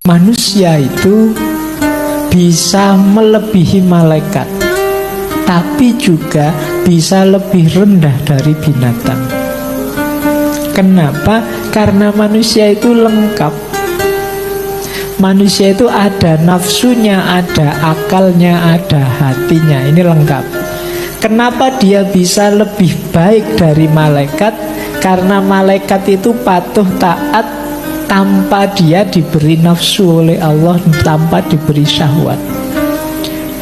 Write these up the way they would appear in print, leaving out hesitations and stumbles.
Manusia itu bisa melebihi malaikat, tapi juga bisa lebih rendah dari binatang. Kenapa? Karena manusia itu lengkap. Manusia itu ada nafsunya, ada akalnya, ada hatinya. Ini lengkap. Kenapa dia bisa lebih baik dari malaikat? Karena malaikat itu patuh taat tanpa dia diberi nafsu oleh Allah, tanpa diberi syahwat.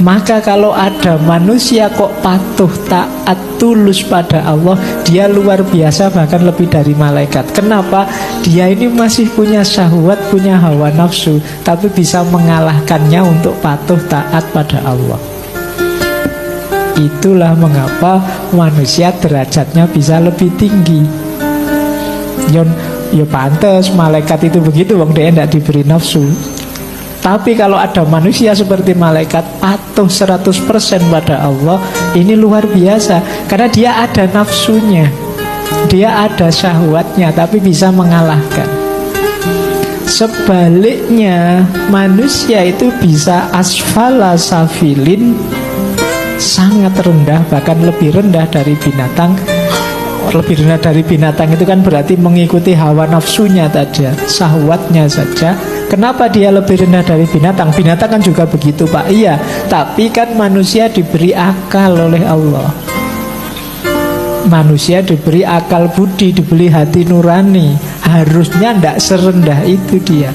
Maka kalau ada manusia kok patuh taat tulus pada Allah, dia luar biasa, bahkan lebih dari malaikat. Kenapa? Dia ini masih punya syahwat, punya hawa nafsu, tapi bisa mengalahkannya untuk patuh taat pada Allah. Itulah mengapa manusia derajatnya bisa lebih tinggi. Ya pantas malaikat itu begitu, wong dia tidak diberi nafsu. Tapi kalau ada manusia seperti malaikat patuh 100% pada Allah, ini luar biasa. Karena dia ada nafsunya, dia ada syahwatnya, tapi bisa mengalahkan. Sebaliknya, manusia itu bisa asfala safilin, sangat rendah, bahkan lebih rendah dari binatang. Lebih rendah dari binatang itu kan berarti mengikuti hawa nafsunya saja, syahwatnya saja. Kenapa dia lebih rendah dari binatang? Binatang kan juga begitu, Pak. Iya, tapi kan manusia diberi akal oleh Allah. Manusia diberi akal budi, diberi hati nurani. Harusnya tidak serendah itu dia.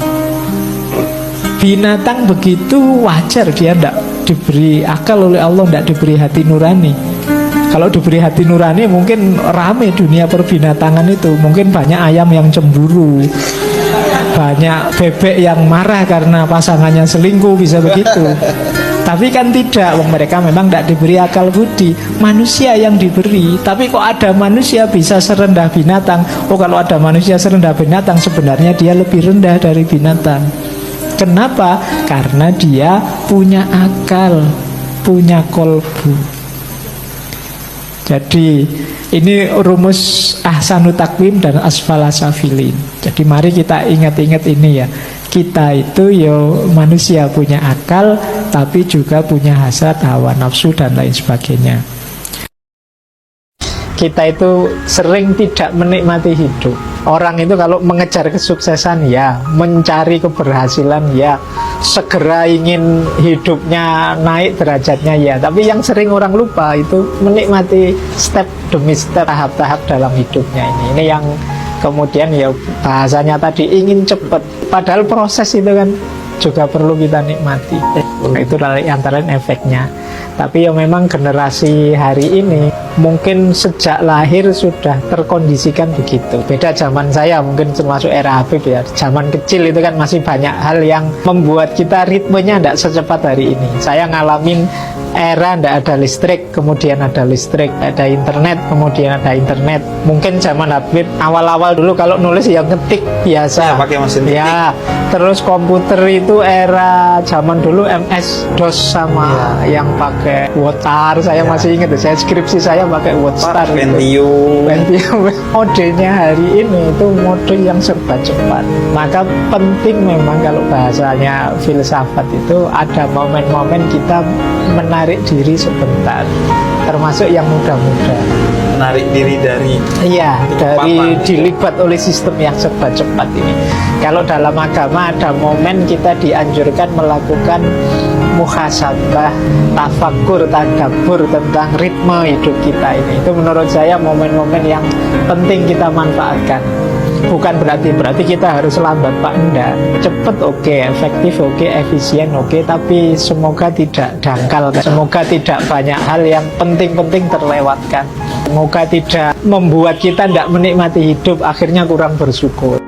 Binatang begitu wajar, dia tidak diberi akal oleh Allah, tidak diberi hati nurani. Kalau diberi hati nurani mungkin rame dunia perbinatangan itu. Mungkin banyak ayam yang cemburu, banyak bebek yang marah karena pasangannya selingkuh, bisa begitu. Tapi kan tidak, mereka memang tidak diberi akal budi. Manusia yang diberi. Tapi kok ada manusia bisa serendah binatang? Oh, kalau ada manusia serendah binatang, sebenarnya dia lebih rendah dari binatang. Kenapa? Karena dia punya akal, punya kolbu. Jadi ini rumus ahsanu takwim dan asfala safilin. Jadi mari kita ingat-ingat ini ya. Kita itu manusia punya akal, tapi juga punya hasrat, hawa nafsu dan lain sebagainya. Kita itu sering tidak menikmati hidup. Orang itu kalau mengejar kesuksesan ya, mencari keberhasilan ya, segera ingin hidupnya naik derajatnya ya. Tapi yang sering orang lupa itu menikmati step demi step, tahap-tahap dalam hidupnya ini. Ini yang kemudian ya bahasanya tadi ingin cepat. Padahal proses itu kan juga perlu kita nikmati. Itu antara efeknya. Tapi ya memang generasi hari ini mungkin sejak lahir sudah terkondisikan begitu. Beda zaman saya, mungkin termasuk era Habib ya. Zaman kecil itu kan masih banyak hal yang membuat kita ritmenya tidak secepat hari ini. Saya ngalamin era tidak ada listrik, kemudian ada listrik, ada internet, kemudian ada internet. Mungkin zaman Habib awal-awal dulu kalau nulis ya ngetik biasa. Ya, pakai mesin ketik. Ya, terus komputer itu era zaman dulu MS-DOS sama yang pakai WordStar. Saya masih ingat, saya skripsi saya pakai WordStar. Pentium. Modenya hari ini itu mode yang serba cepat. Maka penting memang kalau bahasanya filsafat itu ada momen-momen kita menarik diri sebentar, termasuk yang muda-muda. Menarik diri dari dilibat oleh sistem yang serba cepat ini. Kalau dalam agama ada momen kita dianjurkan melakukan muhasabah, tafakur, tadabbur tentang ritme hidup kita ini. Itu menurut saya momen-momen yang penting kita manfaatkan. Bukan berarti kita harus lambat, Pak, enggak. Cepet oke, efektif oke, efisien oke, tapi semoga tidak dangkal, semoga tidak banyak hal yang penting-penting terlewatkan, semoga tidak membuat kita tidak menikmati hidup, akhirnya kurang bersyukur.